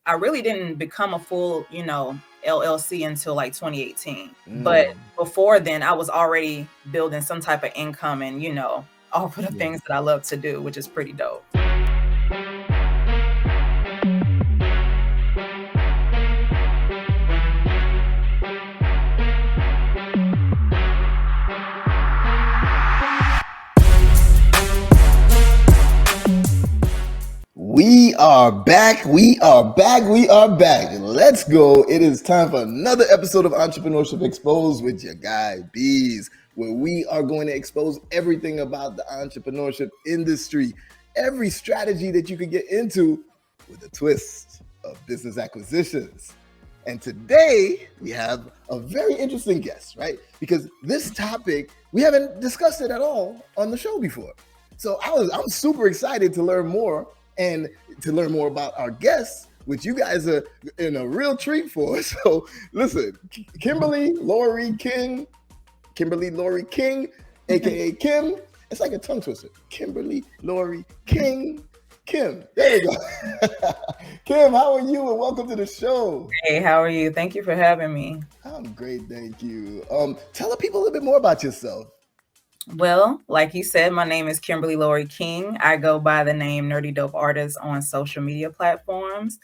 I really didn't become a full, LLC until like 2018. But Mm, before then, I was already building some type of income and, all for the yeah. things that I love to do, which is pretty dope. We are back. We are back. We are back. Let's go. It is time for another episode of Entrepreneurship Exposed with your guy, Beez, where we are going to expose everything about the entrepreneurship industry, every strategy that you could get into with a twist of business acquisitions. And today we have a very interesting guest, right? Because this topic, we haven't discussed it at all on the show before. So I'm super excited to learn more and to learn more about our guests, which you guys are in a real treat for. So listen, Kimberly Lori King, aka Kim. It's like a tongue twister. Kimberly Lori King. Kim, there you go. Kim, how are you? And welcome to the show. Hey, how are you? Thank you for having me. I'm great, thank you. Tell the people a little bit more about yourself. Well, like you said, my name is Kimberly Lori King. I go by the name Nerdy Dope Artist on social media platforms.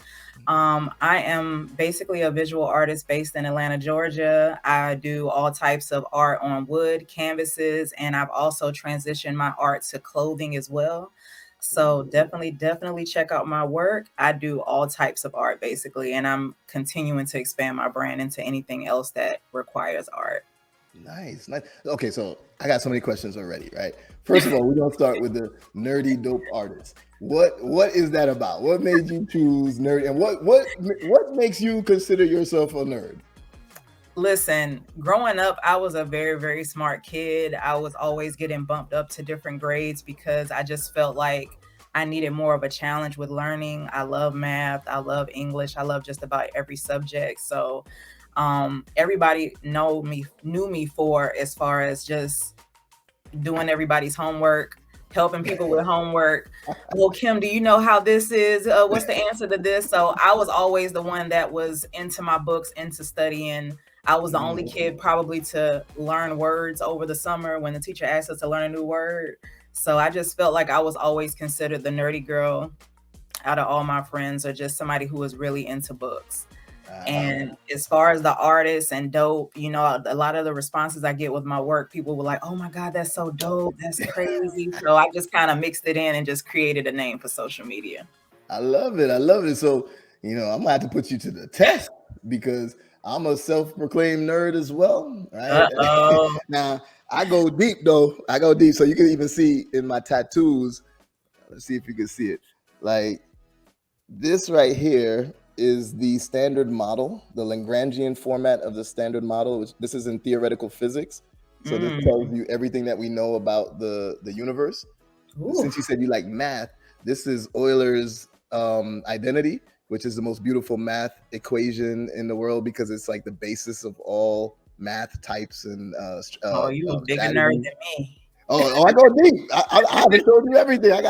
I am basically a visual artist based in Atlanta, Georgia. I do all types of art on wood, canvases, and I've also transitioned my art to clothing as well. So definitely check out my work. I do all types of art basically, and I'm continuing to expand my brand into anything else that requires art. Nice. Okay, so I got so many questions already, right? First of all, we're gonna start with the nerdy dope artist. What is that about? What made you choose nerd, and what makes you consider yourself a nerd? Listen, growing up, I was a very, very smart kid. I was always getting bumped up to different grades because I just felt like I needed more of a challenge with learning. I love math. I love English. I love just about every subject. So everybody knew me for as far as just doing everybody's homework, helping people with homework. Well, Kim, do you know how this is? What's the answer to this? So I was always the one that was into my books, into studying. I was the only kid probably to learn words over the summer when the teacher asked us to learn a new word. So I just felt like I was always considered the nerdy girl out of all my friends, or just somebody who was really into books. And as far as the artists and dope, a lot of the responses I get with my work, people were like, oh my God, that's so dope. That's crazy. So I just kind of mixed it in and just created a name for social media. I love it. I love it. So, I'm gonna have to put you to the test because I'm a self-proclaimed nerd as well. Right? Uh-oh. Now, I go deep though. I go deep. So you can even see in my tattoos. Let's see if you can see it. Like this right here is the standard model, the Lagrangian format of the standard model. Which this is in theoretical physics. So this tells you everything that we know about the universe. Since you said you like math, this is Euler's identity, which is the most beautiful math equation in the world because it's like the basis of all math types and you a bigger nerd than me. Oh, I go deep. I haven't told you everything. I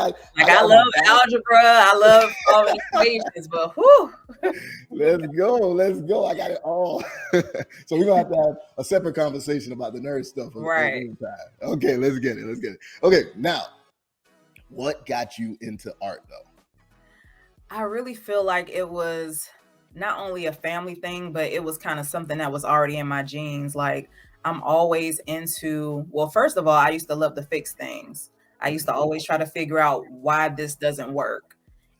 love algebra. I love all the equations, but whew. Let's go. I got it all. So we're gonna have to have a separate conversation about the nerd stuff. Right. Okay, let's get it. Okay, now, what got you into art though? I really feel like it was not only a family thing, but it was kind of something that was already in my genes. Like I'm always into, well, first of all, I used to love to fix things. I used to always try to figure out why this doesn't work.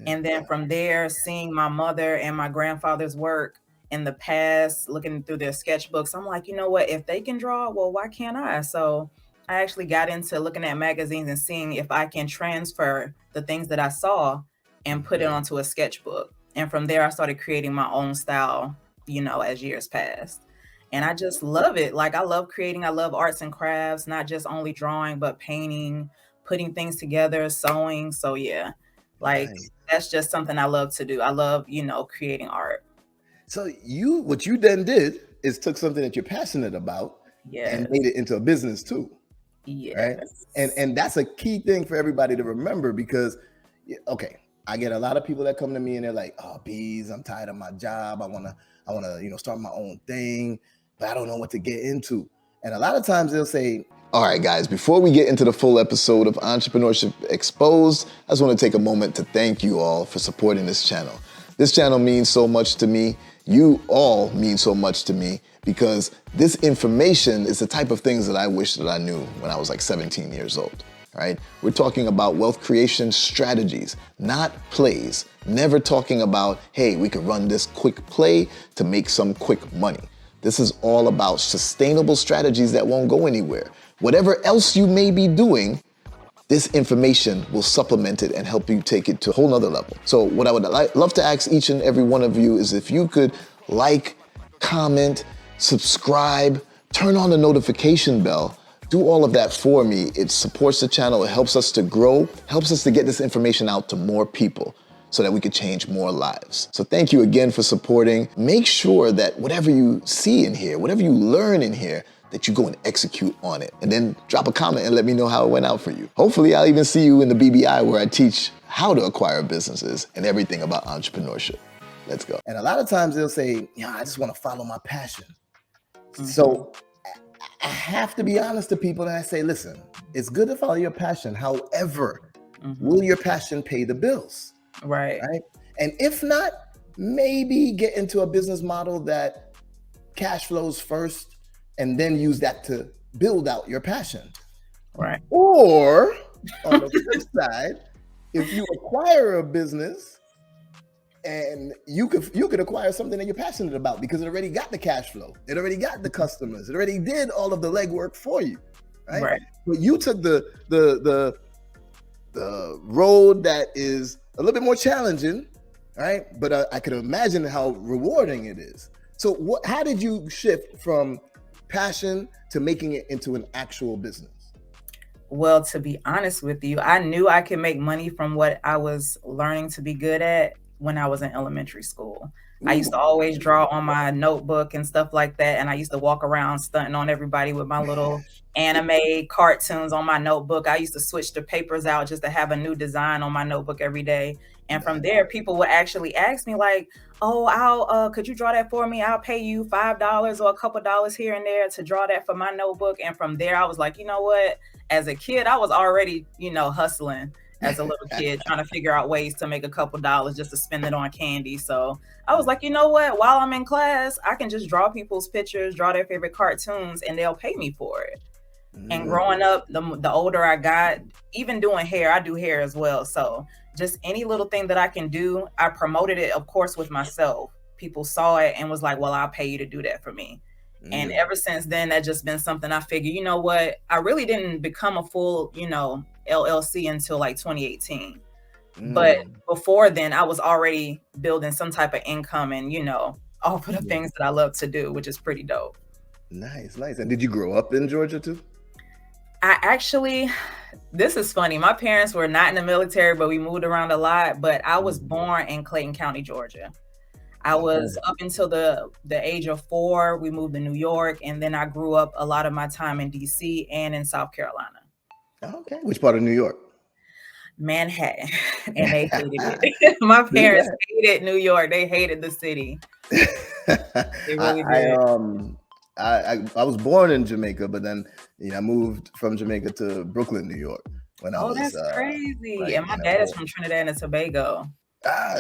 And then from there, seeing my mother and my grandfather's work in the past, looking through their sketchbooks, I'm like, you know what, if they can draw, well, why can't I? So I actually got into looking at magazines and seeing if I can transfer the things that I saw and put it onto a sketchbook. And from there, I started creating my own style, as years passed. And I just love it. Like I love creating. I love arts and crafts, not just only drawing, but painting, putting things together, sewing. So yeah, like that's just something I love to do. I love, creating art. So what you then did is took something that you're passionate about and made it into a business too. Yes. Right. And that's a key thing for everybody to remember because, okay, I get a lot of people that come to me and they're like, "Oh, Beez, I'm tired of my job. I wanna, start my own thing, but I don't know what to get into." And a lot of times they'll say, "All right, guys, before we get into the full episode of Entrepreneurship Exposed, I just want to take a moment to thank you all for supporting this channel. This channel means so much to me. You all mean so much to me because this information is the type of things that I wish that I knew when I was like 17 years old." Right? We're talking about wealth creation strategies, not plays. Never talking about, hey, we could run this quick play to make some quick money. This is all about sustainable strategies that won't go anywhere. Whatever else you may be doing, this information will supplement it and help you take it to a whole nother level. So what I would love to ask each and every one of you is if you could like, comment, subscribe, turn on the notification bell. Do all of that for me. It supports the channel. It helps us to grow, helps us to get this information out to more people so that we could change more lives. So thank you again for supporting. Make sure that whatever you see in here, whatever you learn in here, that you go and execute on it. And then drop a comment and let me know how it went out for you. Hopefully I'll even see you in the BBI where I teach how to acquire businesses and everything about entrepreneurship. Let's go. And a lot of times they'll say, I just want to follow my passion. Mm-hmm. So I have to be honest to people and I say, listen, it's good to follow your passion. However, will your passion pay the bills? Right. And if not, maybe get into a business model that cash flows first and then use that to build out your passion. Right. Or on the flip side, if you acquire a business and you could acquire something that you're passionate about because it already got the cash flow. It already got the customers. It already did all of the legwork for you, right? But you took the road that is a little bit more challenging, right? But I can imagine how rewarding it is. So how did you shift from passion to making it into an actual business? Well, to be honest with you, I knew I could make money from what I was learning to be good at when I was in elementary school. Ooh. I used to always draw on my notebook and stuff like that. And I used to walk around stunting on everybody with my little anime cartoons on my notebook. I used to switch the papers out just to have a new design on my notebook every day. And from there, people would actually ask me like, "Oh, could you draw that for me? I'll pay you $5 or a couple dollars here and there to draw that for my notebook." And from there, I was like, you know what? As a kid, I was already, hustling as a little kid, trying to figure out ways to make a couple dollars just to spend it on candy. So I was like, you know what? While I'm in class, I can just draw people's pictures, draw their favorite cartoons, and they'll pay me for it. And growing up, the older I got, even doing hair, I do hair as well. So just any little thing that I can do, I promoted it, of course, with myself. People saw it and was like, well, I'll pay you to do that for me. And ever since then, that's just been something I figured, you know what? I really didn't become a full, LLC until like 2018. But before then, I was already building some type of income and, all for the things that I love to do, which is pretty dope. Nice. And did you grow up in Georgia too? This is funny. My parents were not in the military, but we moved around a lot. But I was born in Clayton County, Georgia. I was up until the age of 4. We moved to New York, and then I grew up a lot of my time in DC and in South Carolina. Okay. Which part of New York? Manhattan. And they hated it. My parents hated New York. They hated the city. They really did. I was born in Jamaica, but then I moved from Jamaica to Brooklyn, New York. When I was, that's crazy. And my dad is from Trinidad and Tobago.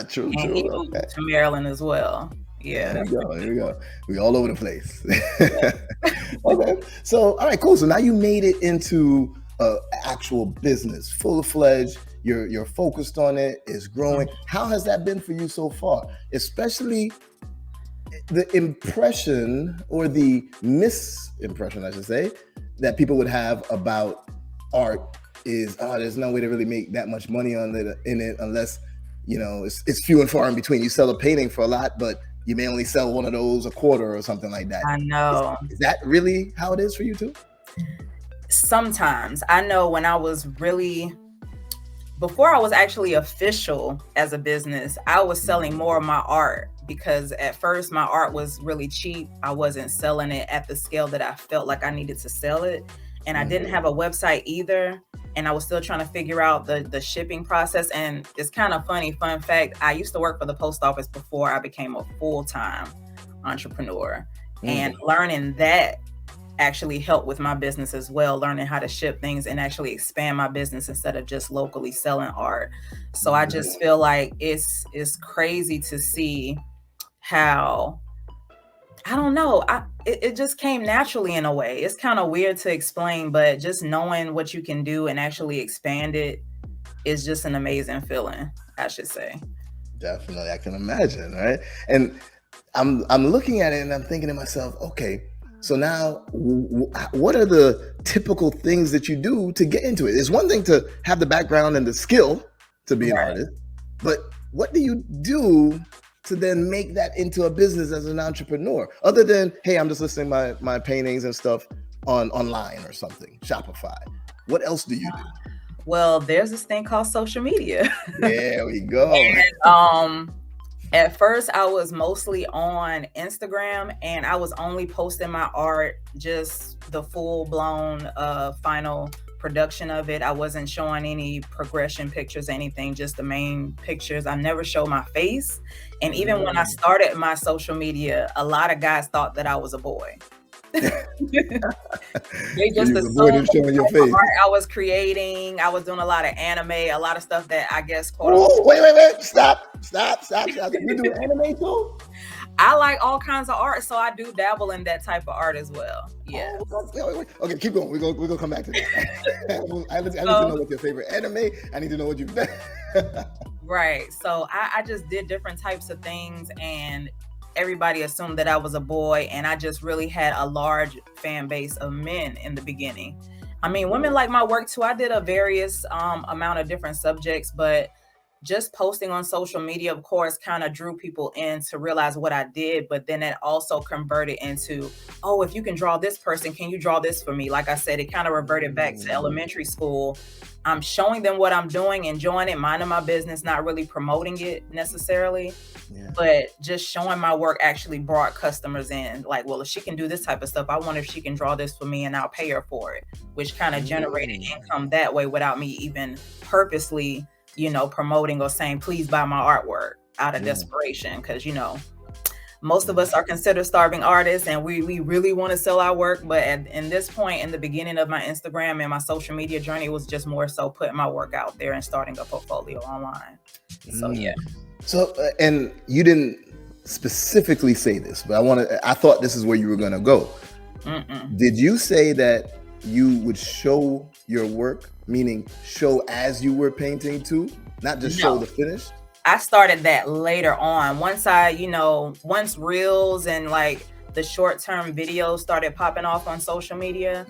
True. And he moved to Maryland as well. Yeah. There we go. We all over the place. Okay. So, all right, cool. So now you made it into actual business, full-fledged. You're focused on it. It's growing. How has that been for you so far? Especially the impression or the misimpression, I should say, that people would have about art is, there's no way to really make that much money in it unless, it's few and far in between. You sell a painting for a lot, but you may only sell one of those a quarter or something like that. I know. Is that really how it is for you too? Sometimes. I know when I was before I was actually official as a business, I was selling more of my art because at first my art was really cheap. I wasn't selling it at the scale that I felt like I needed to sell it. And I didn't have a website either. and I was still trying to figure out the shipping process. And it's kind of funny, fun fact, I used to work for the post office before I became a full-time entrepreneur. And learning that actually helped with my business as well, learning how to ship things and actually expand my business instead of just locally selling art. So I just feel like it's crazy to see how, I don't know, it just came naturally in a way. It's kind of weird to explain, but just knowing what you can do and actually expand it is just an amazing feeling, I should say. Definitely, I can imagine, right? And I'm looking at it and I'm thinking to myself, okay, so now what are the typical things that you do to get into it? It's one thing to have the background and the skill to be an artist, but what do you do to then make that into a business as an entrepreneur, other than, hey, I'm just listing my paintings and stuff online or something, Shopify? What else do you do? Well, there's this thing called social media. There we go. And, at first, I was mostly on Instagram, and I was only posting my art, just the full-blown final production of it. I wasn't showing any progression pictures, anything, just the main pictures. I never showed my face. And even when I started my social media, a lot of guys thought that I was a boy. They just assumed showing your face. Art I was creating. I was doing a lot of anime, a lot of stuff that I guess. Wait! Stop! You do anime too? I like all kinds of art, so I do dabble in that type of art as well. Yeah. Wait. Okay, keep going. We're gonna come back to that. I need to know what your favorite anime. I need to know what you've done. Right. So I just did different types of things, and everybody assumed that I was a boy, and I just really had a large fan base of men in the beginning. I mean, women like my work too. I did a various amount of different subjects, but just posting on social media, of course, kind of drew people in to realize what I did. But then it also converted into, oh, if you can draw this person, can you draw this for me? Like I said, it kind of reverted back to elementary school. I'm showing them what I'm doing, enjoying it, minding my business, not really promoting it necessarily, but just showing my work actually brought customers in. Like, well, if she can do this type of stuff, I wonder if she can draw this for me and I'll pay her for it, which kind of generated income that way without me even purposely, promoting or saying, please buy my artwork out of desperation. Because, most of us are considered starving artists, and we really want to sell our work. But in this point, in the beginning of my Instagram and my social media journey, it was just more so putting my work out there and starting a portfolio online. So, yeah. So, and you didn't specifically say this, but I thought this is where you were going to go. Did you say that you would show your work, meaning show as you were painting too, not just show the finish? I started that later on. Once once reels and like the short-term videos started popping off on social media,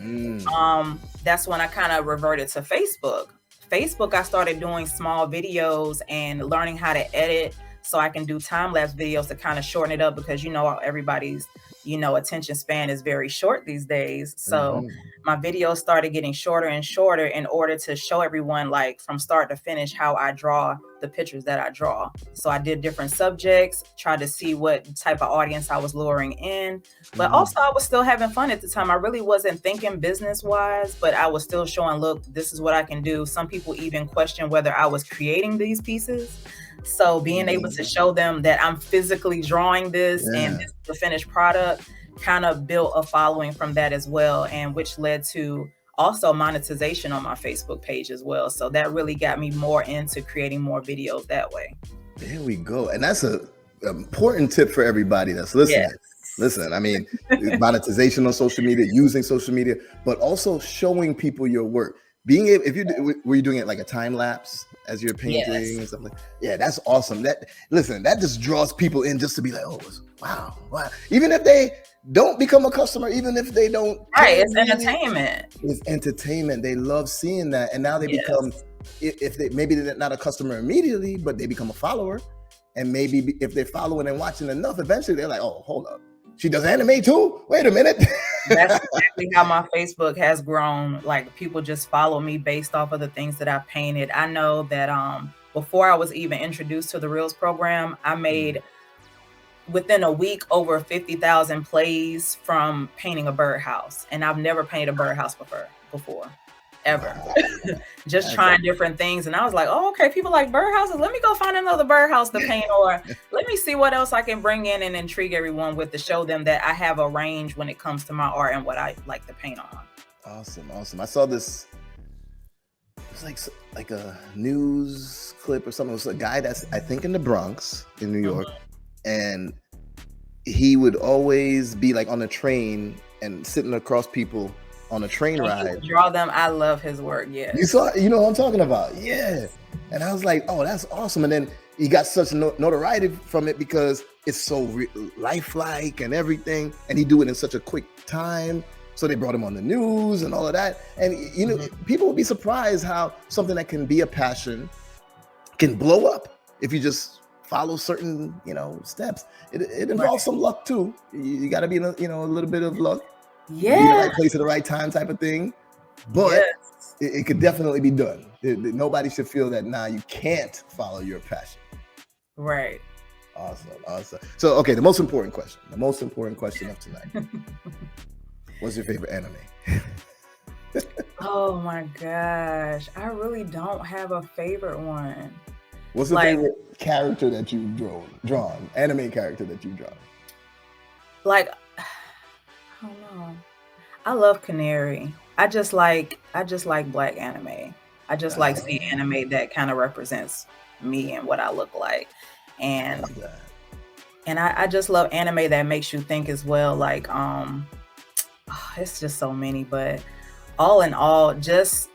that's when I kind of reverted to Facebook. I started doing small videos and learning how to edit so I can do time-lapse videos to kind of shorten it up, because everybody's attention span is very short these days. So my videos started getting shorter and shorter in order to show everyone, like, from start to finish, how I draw the pictures that I draw. So I did different subjects, tried to see what type of audience I was luring in, but also I was still having fun at the time. I really wasn't thinking business wise, but I was still showing, look, this is what I can do. Some people even questioned whether I was creating these pieces. So being able to show them that I'm physically drawing this and this is the finished product kind of built a following from that as well, and which led to also monetization on my Facebook page as well. So that really got me more into creating more videos that way. There we go. And that's an important tip for everybody that's listening. Listen, I mean, monetization on social media, using social media, but also showing people your work. Being able, were you doing it like a time lapse as you're painting and stuff like? Yeah, that's awesome. That just draws people in just to be like, oh, wow. Even if they don't become a customer, even if they don't. Right, it's entertainment. It's entertainment. They love seeing that, and now they become, if they maybe they're not a customer immediately, but they become a follower, and maybe if they're following and watching enough, eventually they're like, oh, hold up. She does anime too? Wait a minute. That's exactly how my Facebook has grown. Like, people just follow me based off of the things that I've painted. I know that before I was even introduced to the Reels program, I made, within a week, over 50,000 plays from painting a birdhouse. And I've never painted a birdhouse before. ever. Just trying different things. And I was like, oh, okay, people like birdhouses. Let me go find another birdhouse to paint, or let me see what else I can bring in and intrigue everyone with to show them that I have a range when it comes to my art and what I like to paint on. Awesome. I saw this. It was like a news clip or something. It was a guy that's, I think, in the Bronx in New York, and he would always be like on a train and sitting across people on a train ride. Draw them. I love his work. Yeah. You know what I'm talking about? Yeah. And I was like, oh, that's awesome. And then he got such notoriety from it because it's so lifelike and everything. And he do it in such a quick time. So they brought him on the news and all of that. And, you know, people will be surprised how something that can be a passion can blow up if you just follow certain, you know, steps. It involves some luck too. You got to be in a little bit of luck. Yeah. Be in the right place at the right time type of thing. But it could definitely be done. Nobody should feel that, you can't follow your passion. Right. Awesome. So, okay, the most important question of tonight. What's your favorite anime? Oh my gosh. I really don't have a favorite one. What's the favorite character that you've drawn? Anime character that you've drawn? Like, I don't know. I love Canary. I just like black anime. I just like seeing anime that kind of represents me and what I look like. And I just love anime that makes you think as well. Like, it's just so many, but all in all, just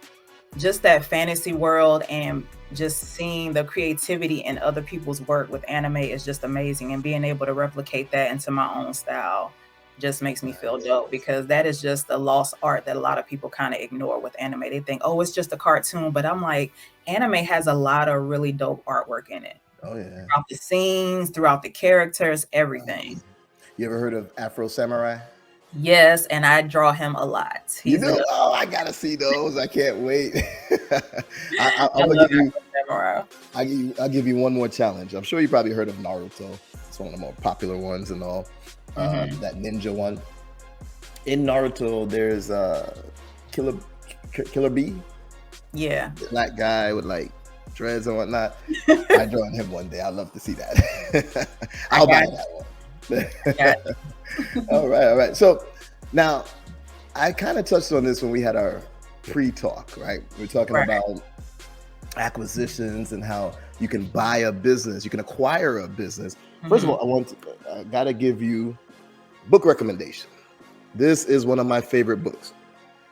that fantasy world and just seeing the creativity in other people's work with anime is just amazing. And being able to replicate that into my own style just makes me feel dope, because that is just a lost art that a lot of people kind of ignore with anime. They think, oh, it's just a cartoon, but I'm like, anime has a lot of really dope artwork in it. Oh yeah. Throughout the scenes, throughout the characters, everything. You ever heard of Afro Samurai? Yes, and I draw him a lot. You do? Oh, I gotta see those. I can't wait. I'll give you one more challenge. I'm sure you probably heard of Naruto. It's one of the more popular ones and all. That ninja one. In Naruto, there's Killer Bee. Yeah. The black guy with like dreads and whatnot. I drawn him one day. I'd love to see that. I'll buy that one. All right. So now I kind of touched on this when we had our pre-talk, right? We're talking about acquisitions and how you can buy a business, you can acquire a business. First of all, I gotta give you book recommendation. This is one of my favorite books.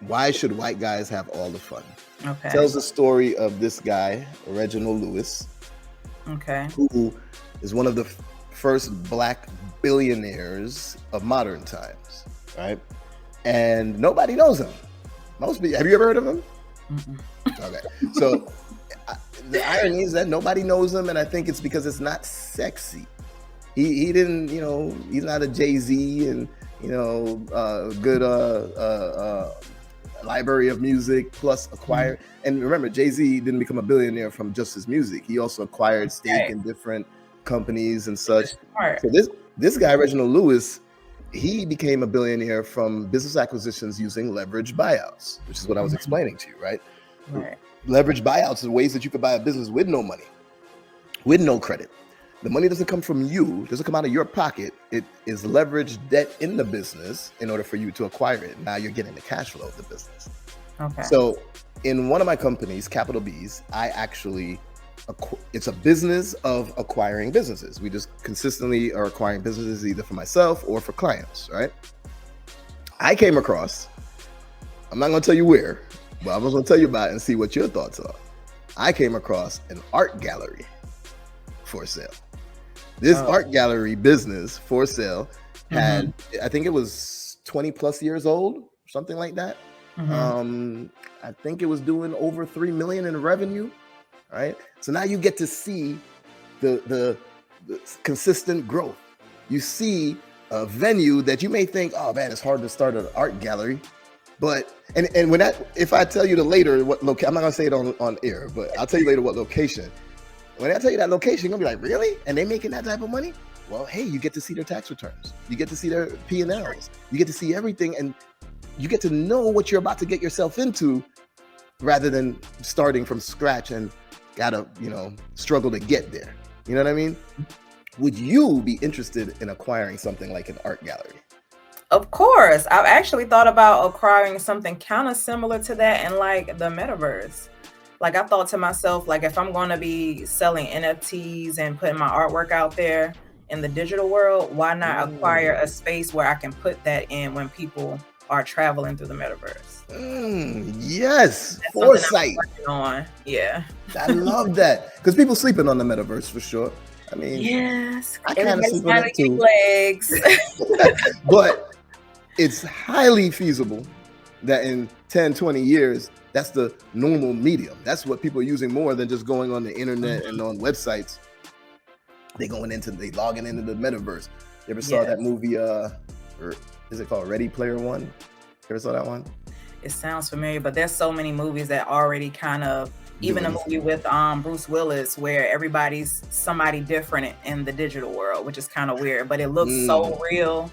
Why Should White Guys Have All the Fun? Okay. Tells the story of this guy, Reginald Lewis, who is one of the first black billionaires of modern times, right? And nobody knows him. Have you ever heard of him? Okay. So the irony is that nobody knows him, and I think it's because it's not sexy. He didn't, he's not a Jay-Z and, good library of music plus acquired. And remember, Jay-Z didn't become a billionaire from just his music. He also acquired stake in different companies and such. So this guy, Reginald Lewis, he became a billionaire from business acquisitions using leverage buyouts, which is what I was explaining to you, right? Leverage buyouts are ways that you could buy a business with no money, with no credit. The money doesn't come from you, doesn't come out of your pocket. It is leveraged debt in the business in order for you to acquire it. Now you're getting the cash flow of the business. Okay. So in one of my companies, Capital Beez, it's a business of acquiring businesses. We just consistently are acquiring businesses either for myself or for clients, right? I came across, I'm not going to tell you where, but I'm just going to tell you about it and see what your thoughts are. I came across an art gallery for sale. This art gallery business for sale had, I think it was 20 plus years old, something like that. I think it was doing over 3 million in revenue. Right. So now you get to see the consistent growth. You see a venue that you may think, oh man, it's hard to start an art gallery. But and if I tell you what location, I'm not gonna say it on air, but I'll tell you later what location. When I tell you that location, you're gonna be like, really? And they making that type of money? Well, hey, you get to see their tax returns. You get to see their P&Ls. You get to see everything, and you get to know what you're about to get yourself into rather than starting from scratch and gotta, struggle to get there. You know what I mean? Would you be interested in acquiring something like an art gallery? Of course. I've actually thought about acquiring something kind of similar to that in like the metaverse. Like I thought to myself, like if I'm going to be selling NFTs and putting my artwork out there in the digital world, why not acquire a space where I can put that in when people are traveling through the metaverse? Yes, That's foresight. something I'm working on. Yeah. I love that, because people sleeping on the metaverse for sure. I mean, Yes. I kind of Everybody's sleep on trying it to too. get legs. But it's highly feasible that in 10, 20 years, that's the normal medium. That's what people are using more than just going on the internet and on websites. They logging into the metaverse. You ever saw that movie? Or is it called Ready Player One? You ever saw that one? It sounds familiar, but there's so many movies that already kind of, even a movie with Bruce Willis where everybody's somebody different in the digital world, which is kind of weird, but it looks so real.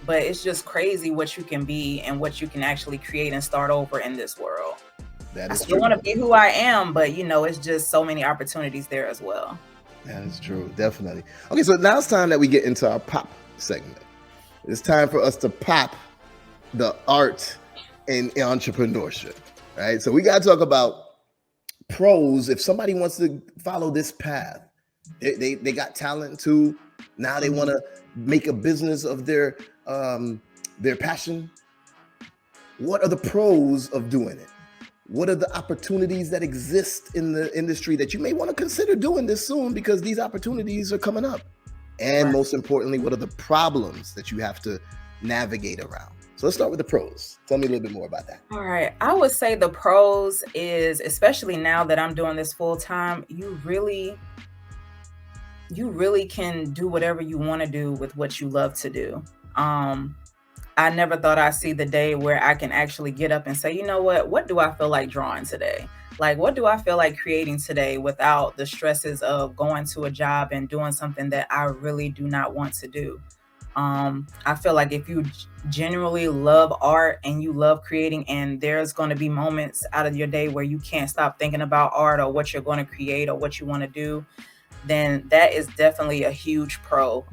But it's just crazy what you can be and what you can actually create and start over in this world. That is I still want to be who I am, but it's just so many opportunities there as well. That is true, definitely. Okay, so now it's time that we get into our pop segment. It's time for us to pop the art in entrepreneurship, right? So we got to talk about pros. If somebody wants to follow this path, they got talent too. Now they want to make a business of their passion. What are the pros of doing it? What are the opportunities that exist in the industry that you may want to consider doing this soon, because these opportunities are coming up? And most importantly, what are the problems that you have to navigate around? So let's start with the pros. Tell me a little bit more about that. All right. I would say the pros is, especially now that I'm doing this full time, you really can do whatever you want to do with what you love to do. I never thought I'd see the day where I can actually get up and say, you know what do I feel like drawing today? Like, what do I feel like creating today without the stresses of going to a job and doing something that I really do not want to do? I feel like if you genuinely love art and you love creating, and there's going to be moments out of your day where you can't stop thinking about art or what you're going to create or what you want to do, then that is definitely a huge pro.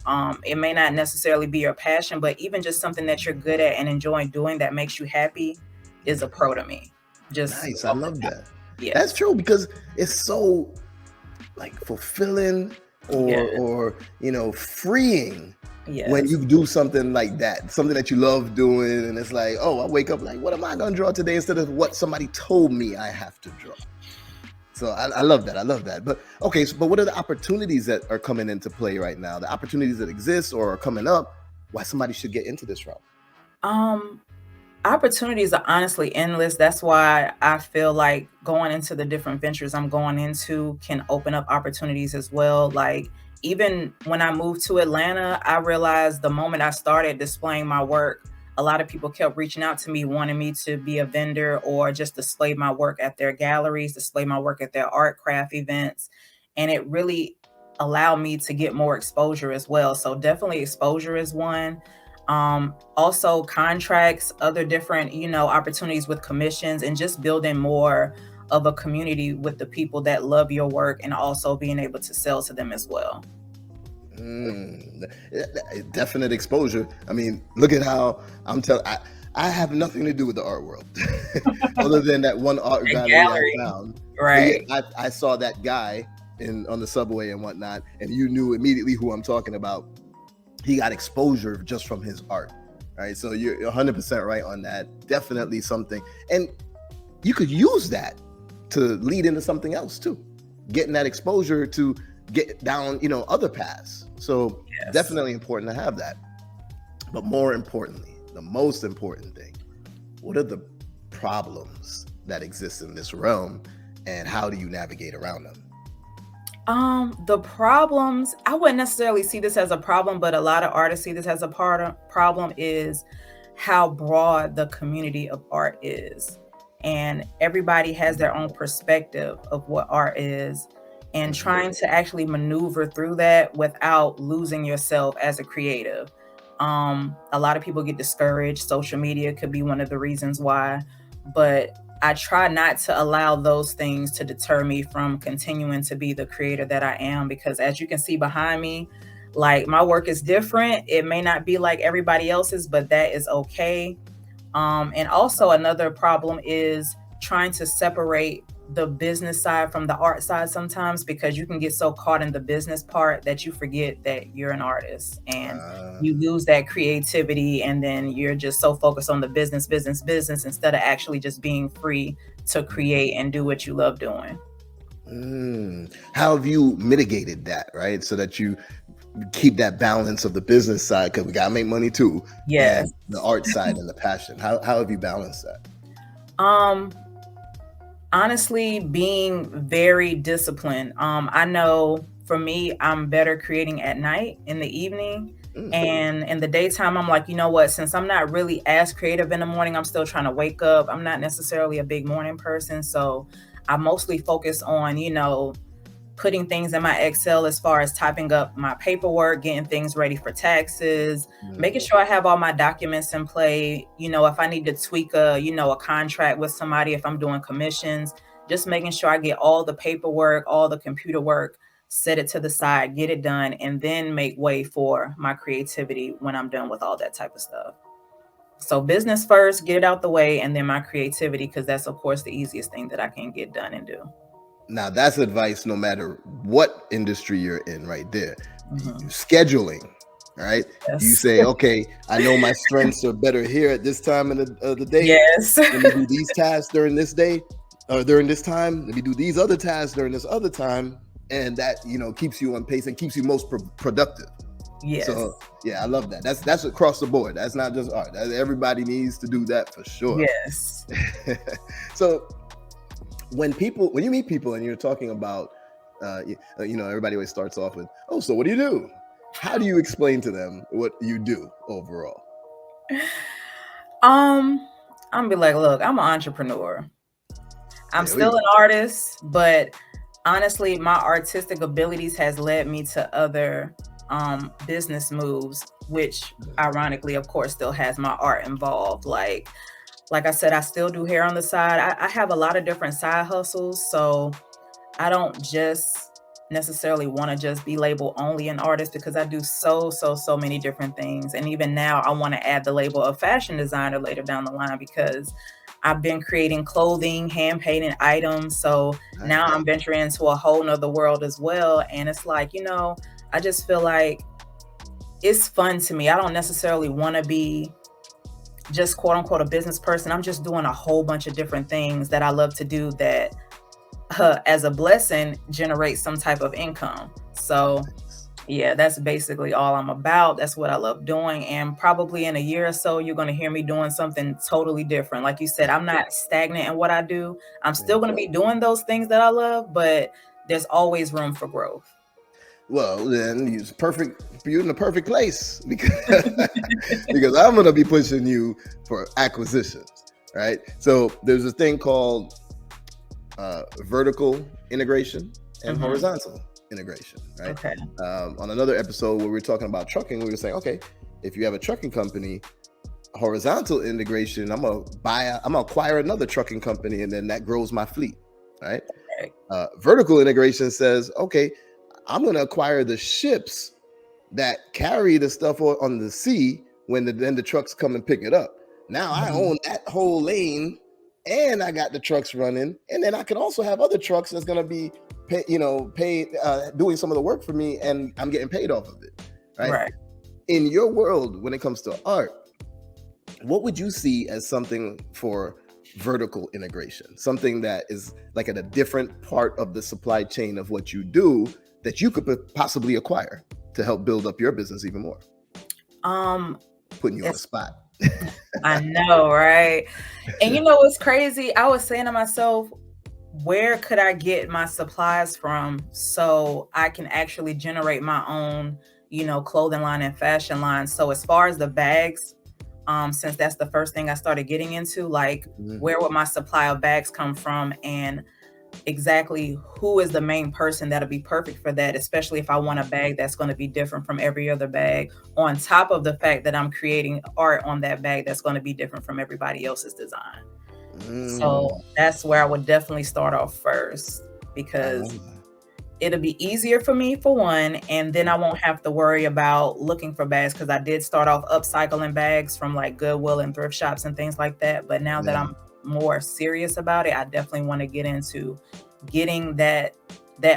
It may not necessarily be your passion, but even just something that you're good at and enjoying doing that makes you happy is a pro to me. Just nice. I love that. Yeah, that's true, because it's so like fulfilling or freeing. Yes. When you do something like that, something that you love doing, and it's like, oh, I wake up like, what am I going to draw today, instead of what somebody told me I have to draw. So I love that. But okay, but what are the opportunities that are coming into play right now? The opportunities that exist or are coming up, why somebody should get into this realm? Opportunities are honestly endless. That's why I feel like going into the different ventures I'm going into can open up opportunities as well. Like, even when I moved to Atlanta, I realized the moment I started displaying my work, a lot of people kept reaching out to me, wanting me to be a vendor or just display my work at their galleries, display my work at their art craft events. And it really allowed me to get more exposure as well. So definitely exposure is one. Also contracts, other different, opportunities with commissions, and just building more of a community with the people that love your work and also being able to sell to them as well. Definite exposure. I mean, look at how I have nothing to do with the art world other than that one art gallery I found. Right. Yeah, I saw that guy on the subway and whatnot, and you knew immediately who I'm talking about. He got exposure just from his art, right? So you're 100% right on that. Definitely something. And you could use that to lead into something else too. Getting that exposure to get down, other paths. So yes, definitely important to have that. But more importantly, the most important thing, what are the problems that exist in this realm, and how do you navigate around them? The problems, I wouldn't necessarily see this as a problem, but a lot of artists see this as a problem, is how broad the community of art is. And everybody has their own perspective of what art is, and trying to actually maneuver through that without losing yourself as a creative. A lot of people get discouraged. Social media could be one of the reasons why, but I try not to allow those things to deter me from continuing to be the creator that I am, because as you can see behind me, like my work is different. It may not be like everybody else's, but that is okay. And also another problem is trying to separate the business side from the art side sometimes, because you can get so caught in the business part that you forget that you're an artist, and you lose that creativity, and then you're just so focused on the business instead of actually just being free to create and do what you love doing. How have you mitigated that, right? So that you keep that balance of the business side, because we gotta make money too. Yes. And the art side and the passion. How have you balanced that? Honestly, being very disciplined. I know for me, I'm better creating at night, in the evening. And in the daytime, I'm like, you know what, since I'm not really as creative in the morning, I'm still trying to wake up. I'm not necessarily a big morning person. So I mostly focus on, putting things in my Excel as far as typing up my paperwork, getting things ready for taxes, making sure I have all my documents in play. If I need to tweak a contract with somebody, if I'm doing commissions, just making sure I get all the paperwork, all the computer work, set it to the side, get it done, and then make way for my creativity when I'm done with all that type of stuff. So business first, get it out the way, and then my creativity, because that's of course the easiest thing that I can get done and do. Now that's advice no matter what industry you're in right there. Scheduling, right? Yes. You say, okay, I know my strengths are better here at this time of the day. Yes. Let me do these tasks during this day, or during this time. Let me do these other tasks during this other time. And that, keeps you on pace and keeps you most productive. Yes. So yeah, I love that. That's across the board. That's not just art. Everybody needs to do that for sure. Yes. So when you meet people and you're talking about, everybody always starts off with, oh, so what do you do? How do you explain to them what you do overall? I'm gonna be like, look, I'm an entrepreneur. I'm still an artist, but honestly, my artistic abilities has led me to other business moves, which ironically, of course, still has my art involved. Like I said, I still do hair on the side. I have a lot of different side hustles, so I don't just necessarily want to just be labeled only an artist, because I do so many different things. And even now, I want to add the label of fashion designer later down the line, because I've been creating clothing, hand painted items. So now I'm venturing into a whole nother world as well. And it's like, I just feel like it's fun to me. I don't necessarily want to be just quote unquote a business person. I'm just doing a whole bunch of different things that I love to do that as a blessing generate some type of income. So yeah, that's basically all I'm about. That's what I love doing. And probably in a year or so, you're going to hear me doing something totally different. Like you said, I'm not stagnant in what I do. I'm still going to be doing those things that I love, but there's always room for growth. Well, then you're in the perfect place, because I'm going to be pushing you for acquisitions, right? So there's a thing called vertical integration and horizontal integration, right? Okay. On another episode where we were talking about trucking, we were saying, okay, if you have a trucking company, horizontal integration, I'm gonna acquire another trucking company, and then that grows my fleet, right? Okay. Vertical integration says, okay, I'm going to acquire the ships that carry the stuff on the sea when the trucks come and pick it up. Now I own that whole lane, and I got the trucks running, and then I can also have other trucks that's going to be doing some of the work for me, and I'm getting paid off of it, right? In your world, when it comes to art, what would you see as something for vertical integration? Something that is like at a different part of the supply chain of what you do that you could possibly acquire to help build up your business even more? Putting you on the spot. I know, right? And what's crazy? I was saying to myself, where could I get my supplies from so I can actually generate my own, clothing line and fashion line? So as far as the bags, since that's the first thing I started getting into, like where would my supply of bags come from, and exactly who is the main person that'll be perfect for that, especially if I want a bag that's going to be different from every other bag, on top of the fact that I'm creating art on that bag that's going to be different from everybody else's design. So that's where I would definitely start off first, because it'll be easier for me, for one, and then I won't have to worry about looking for bags, because I did start off upcycling bags from like Goodwill and thrift shops and things like that. But now that I'm more serious about it, I definitely want to get into getting that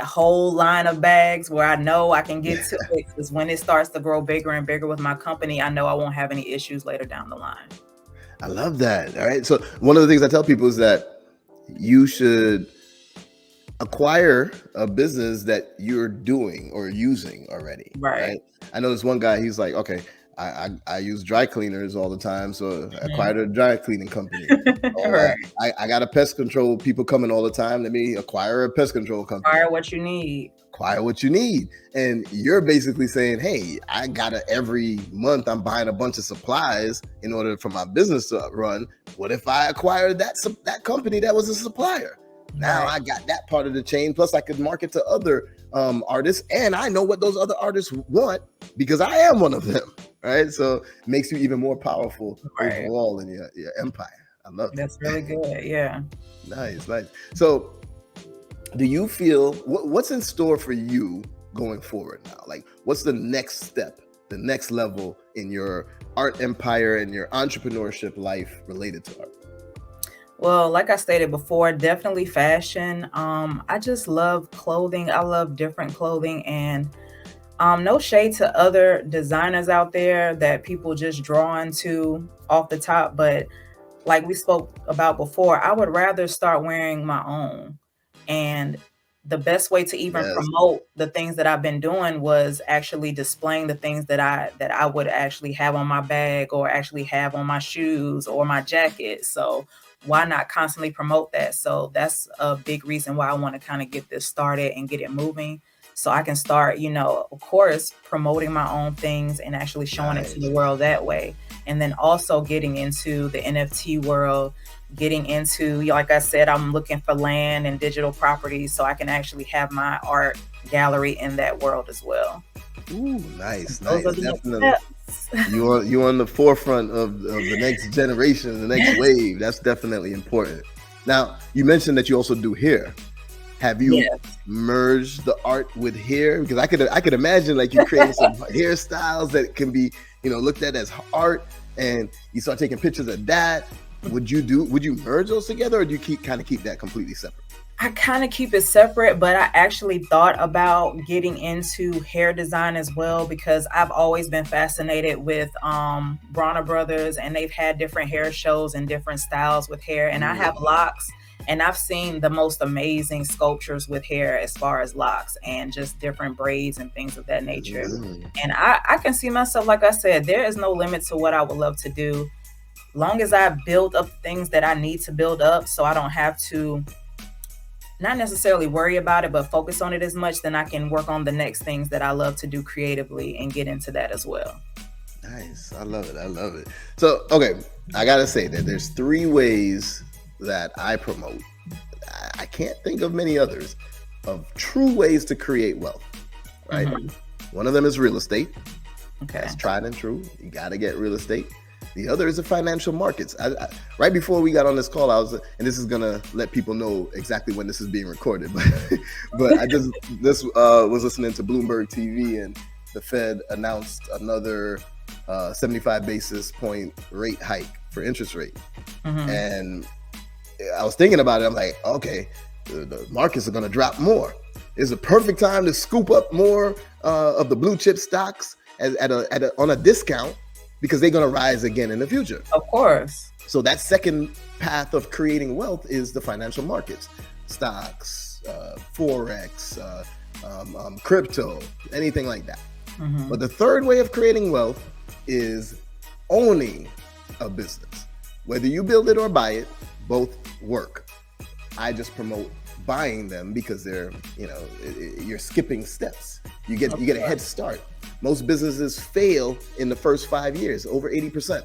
whole line of bags where I know I can get to it, because when it starts to grow bigger and bigger with my company, I know I won't have any issues later down the line. I love that. All right. So one of the things I tell people is that you should acquire a business that you're doing or using already. Right. I know this one guy, he's like, okay, I use dry cleaners all the time, so I acquired a dry cleaning company. I got a pest control people coming all the time. Let me acquire a pest control company. Acquire what you need. Acquire what you need. And you're basically saying, hey, I gotta, every month I'm buying a bunch of supplies in order for my business to run. What if I acquired that company that was a supplier? Now I got that part of the chain. Plus I could market to other artists, and I know what those other artists want because I am one of them. Right. So it makes you even more powerful overall in your empire. I love that. That's really good. Yeah. Nice. So do you feel what's in store for you going forward now? Like, what's the next step, the next level in your art empire and your entrepreneurship life related to art? Well, like I stated before, definitely fashion. I just love clothing. I love different clothing, and no shade to other designers out there that people just drawn to off the top. But like we spoke about before, I would rather start wearing my own. And the best way to even promote the things that I've been doing was actually displaying the things that I would actually have on my bag, or actually have on my shoes or my jacket. So why not constantly promote that? So that's a big reason why I want to kind of get this started and get it moving, so I can start, of course, promoting my own things and actually showing it to the world that way. And then also getting into the NFT world, getting into, like I said, I'm looking for land and digital properties so I can actually have my art gallery in that world as well. Ooh, nice. Definitely. You on the forefront of the next generation, the next wave. That's definitely important. Now, you mentioned that you also do hair. Have you merged the art with hair? Because I could imagine like you creating some hairstyles that can be, looked at as art, and you start taking pictures of that. Would you merge those together, or do you keep that completely separate? I kind of keep it separate, but I actually thought about getting into hair design as well, because I've always been fascinated with Bronner Brothers, and they've had different hair shows and different styles with hair. And I have locks, and I've seen the most amazing sculptures with hair as far as locks and just different braids and things of that nature. And I can see myself, like I said, there is no limit to what I would love to do, long as I build up things that I need to build up, so I don't have to not necessarily worry about it, but focus on it as much. Then I can work on the next things that I love to do creatively and get into that as well. Nice. I love it. So, okay, I got to say that there's 3 ways that I promote. I can't think of many others of true ways to create wealth, right? One of them is real estate. Okay. That's tried and true. You got to get real estate. The other is the financial markets. Right before we got on this call, and this is gonna let people know exactly when this is being recorded, but I just was listening to Bloomberg TV, and the Fed announced another 75 basis point rate hike for interest rate, and I was thinking about it. I'm like, okay, the markets are gonna drop more. It's a perfect time to scoop up more of the blue chip stocks on a discount, because they're going to rise again in the future. Of course. So that second path of creating wealth is the financial markets, stocks, Forex, crypto, anything like that. But the third way of creating wealth is owning a business. Whether you build it or buy it, both work. I just promote buying them because they're, you're skipping steps. You get a head start. Most businesses fail in the first 5 years, over 80%,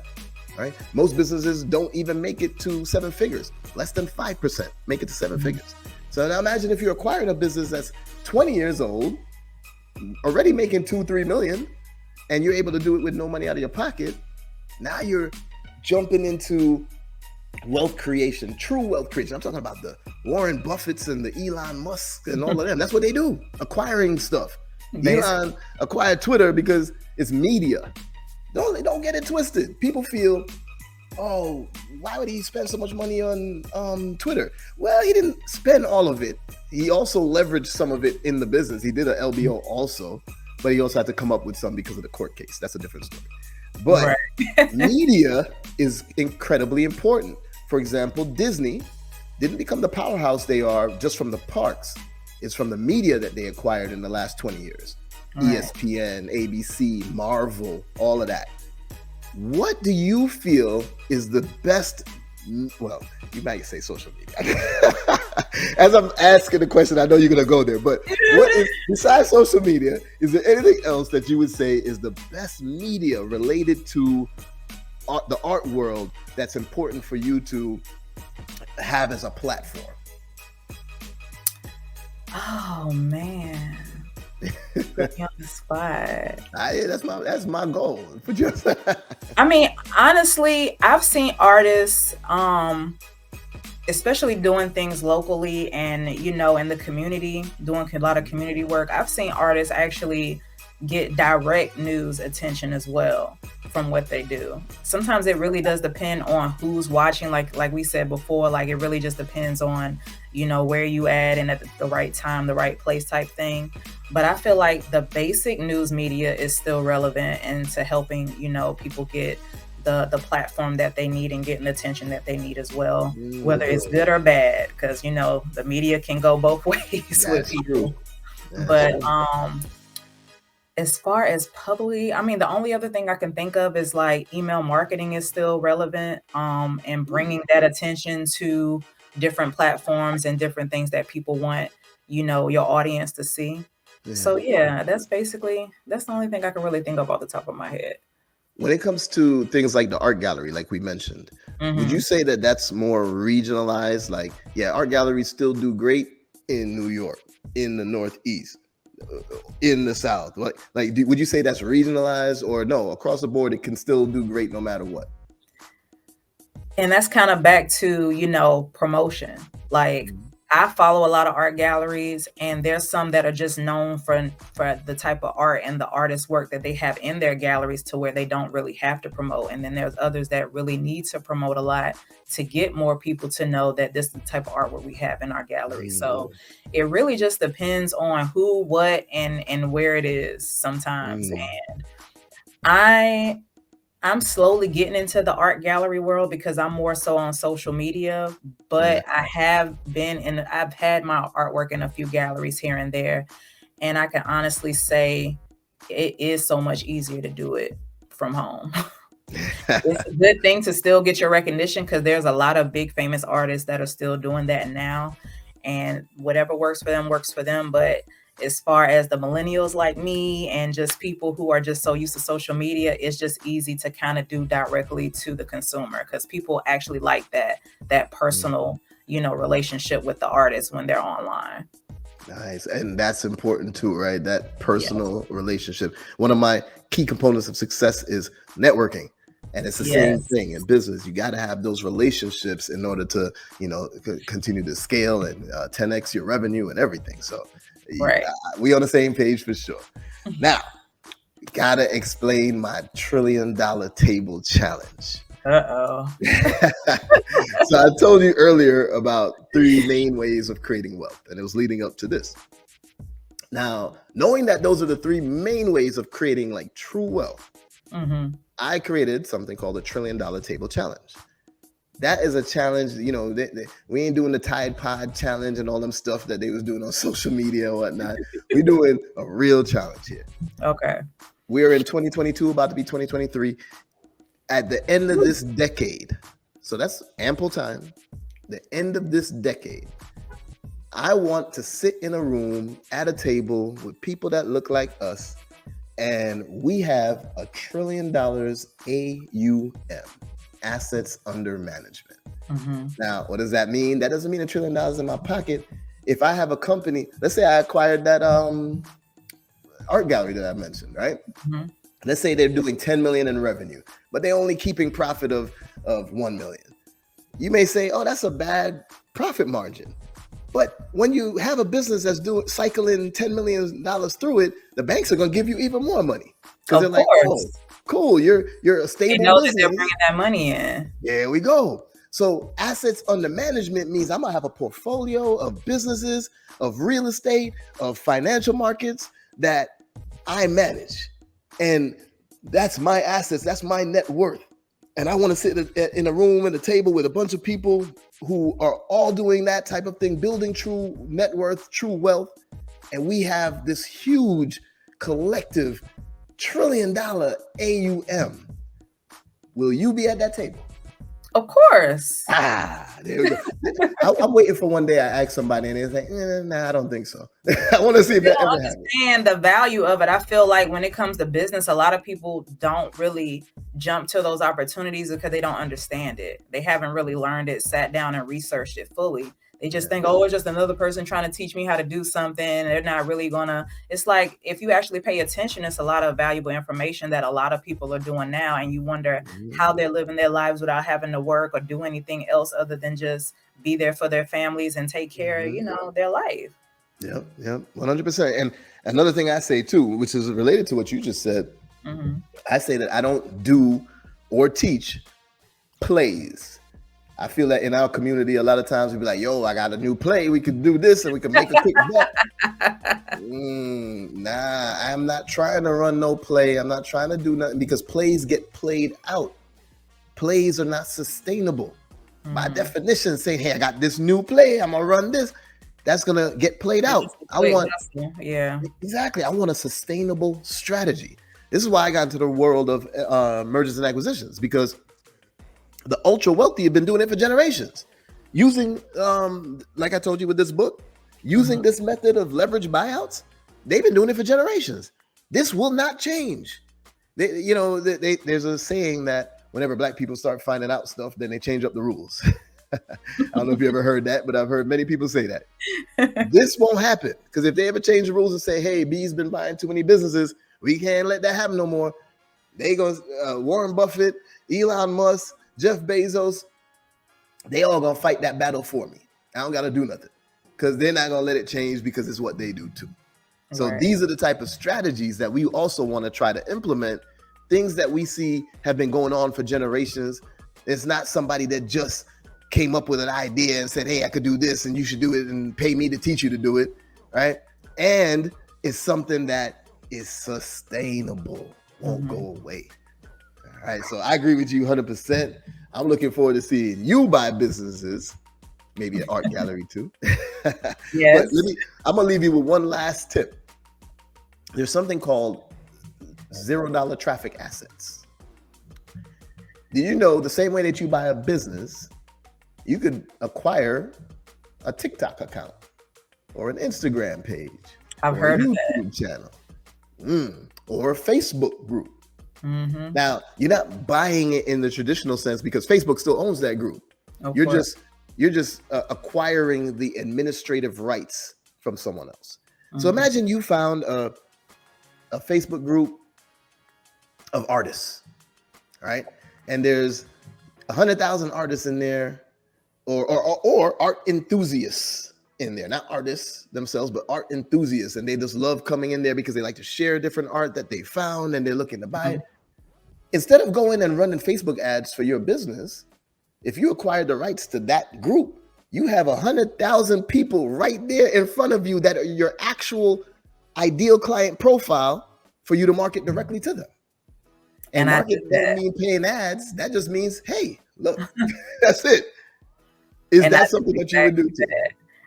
right? Most businesses don't even make it to 7 figures. Less than 5% make it to 7 figures. So now imagine if you're acquiring a business that's 20 years old, already making 2-3 million, and you're able to do it with no money out of your pocket. Now you're jumping into wealth creation, true wealth creation. I'm talking about the Warren Buffetts and the Elon Musk and all of them. That's what they do, acquiring stuff. Basically. Elon acquired Twitter because it's media. Don't get it twisted. People feel, oh, why would he spend so much money on Twitter? Well, he didn't spend all of it. He also leveraged some of it in the business. He did an LBO also, but he also had to come up with some because of the court case. That's a different story. But media is incredibly important. For example, Disney didn't become the powerhouse they are just from the parks. It's from the media that they acquired in the last 20 years. Right. ESPN, ABC, Marvel, all of that. What do you feel is the best? Well, you might say social media. As I'm asking the question, I know you're going to go there. But what is, besides social media, is there anything else that you would say is the best media related to the art world that's important for you to have as a platform? Oh man, put me on the spot. That's my goal. I mean, honestly, I've seen artists, especially doing things locally and in the community, doing a lot of community work. I've seen artists actually get direct news attention as well from what they do. Sometimes it really does depend on who's watching, like we said before, like it really just depends on where you at and at the right time, the right place type thing. But I feel like the basic news media is still relevant into helping people get the platform that they need and getting the attention that they need as well, whether it's good or bad, because the media can go both ways with people. But as far as publicly, I mean, the only other thing I can think of is like email marketing is still relevant, and bringing that attention to different platforms and different things that people want, your audience to see. Yeah. So yeah, that's the only thing I can really think of off the top of my head. When it comes to things like the art gallery, like we mentioned, would you say that that's more regionalized? Like, yeah, art galleries still do great in New York, in the Northeast, in the South. Would you say that's regionalized, or no, across the board, it can still do great no matter what? And that's kind of back to, promotion. Like, I follow a lot of art galleries, and there's some that are just known for the type of art and the artist work that they have in their galleries to where they don't really have to promote. And then there's others that really need to promote a lot to get more people to know that this is the type of artwork we have in our gallery. So it really just depends on who, what, and where it is sometimes. And I'm slowly getting into the art gallery world because I'm more so on social media, but I've had my artwork in a few galleries here and there. And I can honestly say it is so much easier to do it from home. It's a good thing to still get your recognition because there's a lot of big famous artists that are still doing that now, and whatever works for them works for them. But as far as the millennials like me and just people who are just so used to social media, it's just easy to kind of do directly to the consumer because people actually like that personal, relationship with the artist when they're online. Nice. And that's important too, right? That personal relationship. One of my key components of success is networking. And it's the same thing in business. You got to have those relationships in order to, continue to scale and 10x your revenue and everything. So we on the same page for sure. Now, gotta explain my $1 trillion table challenge. So I told you earlier about 3 main ways of creating wealth, and it was leading up to this. Now, knowing that those are the 3 main ways of creating like true wealth, I created something called the $1 trillion table challenge. That is a challenge, we ain't doing the Tide Pod challenge and all them stuff that they was doing on social media or whatnot. We're doing a real challenge here. Okay. We're in 2022, about to be 2023. At the end of this decade, so that's ample time, the end of this decade, I want to sit in a room at a table with people that look like us, and we have $1 trillion AUM. Assets under management. Now, what does that mean? That doesn't mean $1 trillion in my pocket. If I have a company, let's say I acquired that art gallery that I mentioned, right? Let's say they're doing 10 million in revenue, but they're only keeping profit of 1 million. You may say, oh, that's a bad profit margin. But when you have a business that's cycling $10 million through it, the banks are going to give you even more money because they're like, oh, cool, you're a stable they know business. that they're bringing that money in. There we go. So assets under management means I'm going to have a portfolio of businesses, of real estate, of financial markets that I manage. And that's my assets. That's my net worth. And I want to sit in a room at a table with a bunch of people who are all doing that type of thing, building true net worth, true wealth. And we have this huge collective $1 trillion AUM. Will you be at that table? Of course. There we go. I'm waiting for one day I ask somebody and they're like, nah, I don't think so. I want to see if that ever happens. Understand the value of it. I feel like when it comes to business, a lot of people don't really jump to those opportunities because they don't understand it. They haven't really learned it, sat down and researched it fully. They just think, oh, it's just another person trying to teach me how to do something. They're not really gonna. It's like if you actually pay attention, it's a lot of valuable information that a lot of people are doing now. And you wonder how they're living their lives without having to work or do anything else other than just be there for their families and take care of, their life. Yep, 100%. And another thing I say too, which is related to what you just said, I say that I don't do or teach plays. I feel that in our community, a lot of times we be like, yo, I got a new play. We could do this and we could make a quick buck. Nah, I'm not trying to run no play. I'm not trying to do nothing because plays get played out. Plays are not sustainable. By definition, saying, hey, I got this new play. I'm going to run this. That's going to get played out. Exactly. I want a sustainable strategy. This is why I got into the world of mergers and acquisitions, because the ultra wealthy have been doing it for generations, using, like I told you with this book, using this method of leverage buyouts. They've been doing it for generations. This will not change. There's a saying that whenever black people start finding out stuff, then they change up the rules. I don't know if you ever heard that, but I've heard many people say that. This won't happen, because if they ever change the rules and say, hey, Beez been buying too many businesses, we can't let that happen no more. They go, Warren Buffett, Elon Musk, Jeff Bezos, they all gonna fight that battle for me. I don't gotta do nothing because they're not gonna let it change because it's what they do too. So these are the type of strategies that we also want to try to implement, things that we see have been going on for generations. It's not somebody that just came up with an idea and said, hey, I could do this and you should do it and pay me to teach you to do it, right? And it's something that is sustainable, won't go away. All right, so I agree with you 100%. I'm looking forward to seeing you buy businesses, maybe an art gallery too. Yes. But I'm gonna leave you with one last tip. There's something called $0 traffic assets. Do you know the same way that you buy a business, you could acquire a TikTok account or an Instagram page? I've heard of that. YouTube channel, or a Facebook group. Now, you're not buying it in the traditional sense because Facebook still owns that group. You're just acquiring the administrative rights from someone else. So imagine you found a Facebook group of artists, right? And there's 100,000 artists in there, or art enthusiasts in there, not artists themselves, but art enthusiasts. And they just love coming in there because they like to share different art that they found and they're looking to buy it. Instead of going and running Facebook ads for your business, if you acquire the rights to that group, you have 100,000 people right there in front of you that are your actual ideal client profile for you to market directly to them. And market doesn't mean paying ads. That just means, hey, look, that's it. Is that something that you would do too?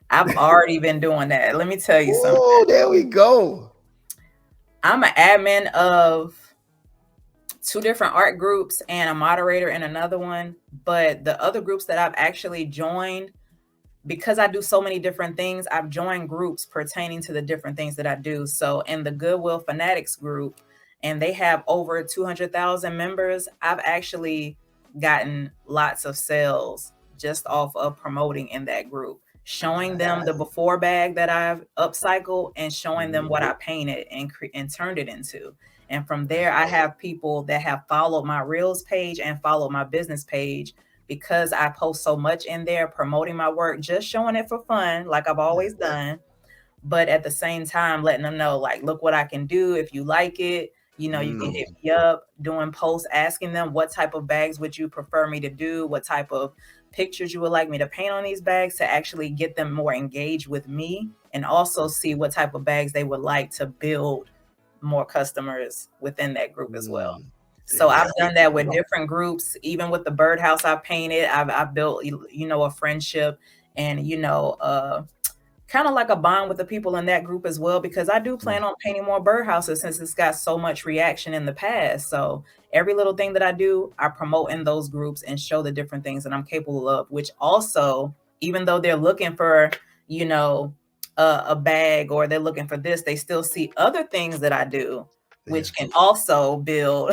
I've already been doing that. Let me tell you something. Oh, there we go. I'm an admin of 2 different art groups and a moderator in another one. But the other groups that I've actually joined, because I do so many different things, I've joined groups pertaining to the different things that I do. So in the Goodwill Fanatics group, and they have over 200,000 members, I've actually gotten lots of sales just off of promoting in that group, showing them the before bag that I've upcycled and showing them what I painted and turned it into. And from there, I have people that have followed my Reels page and followed my business page because I post so much in there promoting my work, just showing it for fun, like I've always done. But at the same time, letting them know, like, look what I can do. If you like it, you can hit me up, doing posts, asking them what type of bags would you prefer me to do? What type of pictures you would like me to paint on these bags, to actually get them more engaged with me, and also see what type of bags they would like to build more customers within that group as well. So I've done that with different groups. Even with the birdhouse I painted, I've built, a friendship and, kind of like a bond with the people in that group as well, because I do plan on painting more birdhouses since it's got so much reaction in the past. So every little thing that I do, I promote in those groups and show the different things that I'm capable of, which also, even though they're looking for, a bag, or they're looking for this, they still see other things that I do, which can also build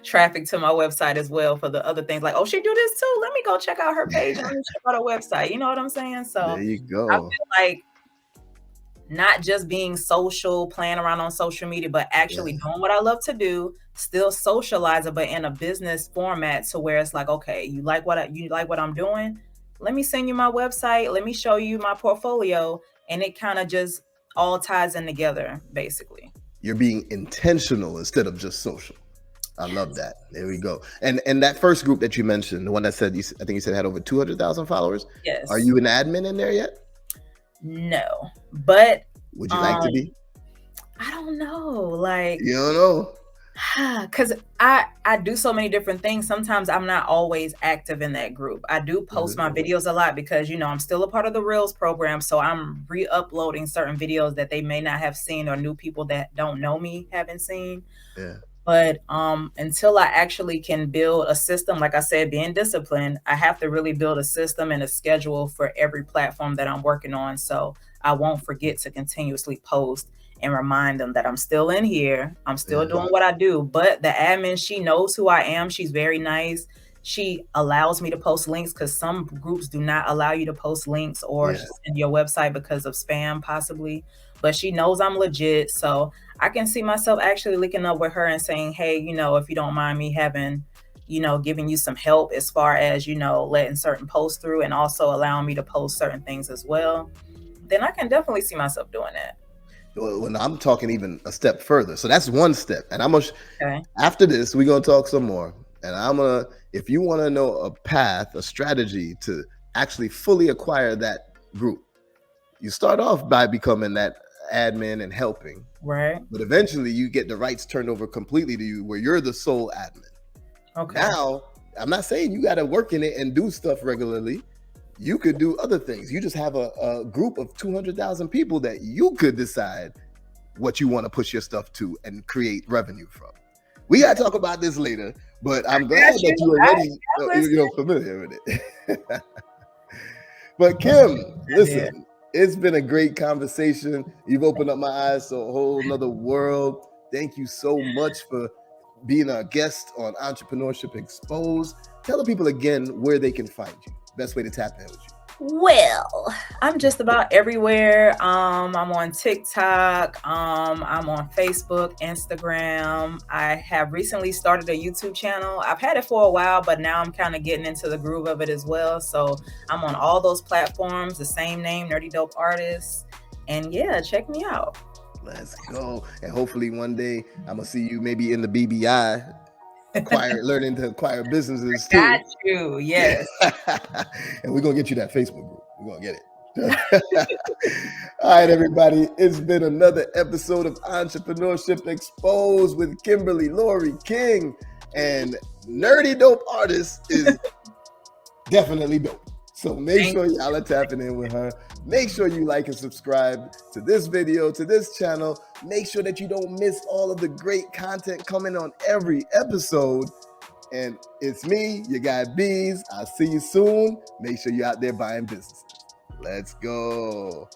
traffic to my website as well for the other things. Like, oh, she do this too. Let me go check out her page and let me check out her website. You know what I'm saying? So there you go. I feel like not just being social, playing around on social media, but actually doing what I love to do, still socializing, but in a business format, to where it's like, okay, you like what I'm doing? Let me send you my website. Let me show you my portfolio. And it kind of just all ties in together, basically. You're being intentional instead of just social. I love that. There we go. And that first group that you mentioned, the one that said, I think you said had over 200,000 followers. Yes. Are you an admin in there yet? No, but would you like to be? I don't know. Like, you don't know? Because I do so many different things. Sometimes I'm not always active in that group. I do post my videos a lot because, I'm still a part of the Reels program. So I'm re-uploading certain videos that they may not have seen, or new people that don't know me haven't seen. Yeah. But until I actually can build a system, like I said, being disciplined, I have to really build a system and a schedule for every platform that I'm working on. So I won't forget to continuously post and remind them that I'm still in here. I'm still doing what I do. But the admin, she knows who I am. She's very nice. She allows me to post links, because some groups do not allow you to post links or in your website because of spam, possibly. But she knows I'm legit. So I can see myself actually linking up with her and saying, hey, if you don't mind me having, giving you some help as far as, letting certain posts through, and also allowing me to post certain things as well, then I can definitely see myself doing that. When I'm talking even a step further. So that's one step. And I'm gonna, after this, we're going to talk some more. And if you want to know a path, a strategy to actually fully acquire that group, you start off by becoming that admin and helping. Right. But eventually you get the rights turned over completely to you, where you're the sole admin. Okay. Now, I'm not saying you got to work in it and do stuff regularly. You could do other things. You just have a group of 200,000 people that you could decide what you want to push your stuff to and create revenue from. We got to talk about this later, but I'm glad that you already familiar with it. But Kim, listen, it's been a great conversation. You've opened up my eyes to a whole nother world. Thank you so much for being a guest on Entrepreneurship Exposed. Tell the people again where they can find you. Best way to tap in with you. Well, I'm just about everywhere. I'm on TikTok. I'm on Facebook, Instagram. I have recently started a YouTube channel. I've had it for a while, but now I'm kind of getting into the groove of it as well. So I'm on all those platforms, the same name, Nerdy Dope Artist. And yeah, check me out. Let's go. And hopefully one day I'm going to see you maybe in the BBI. Learning to acquire businesses too. Got you, yes. And we're gonna get you that Facebook group. We're gonna get it. All right, everybody. It's been another episode of Entrepreneurship Exposed with Kimberly Lori King, and Nerdy Dope Artist is definitely dope. So make sure y'all are tapping in with her. Make sure you like and subscribe to this video, to this channel. Make sure that you don't miss all of the great content coming on every episode. And it's me, your guy Beez. I'll see you soon. Make sure you're out there buying businesses. Let's go.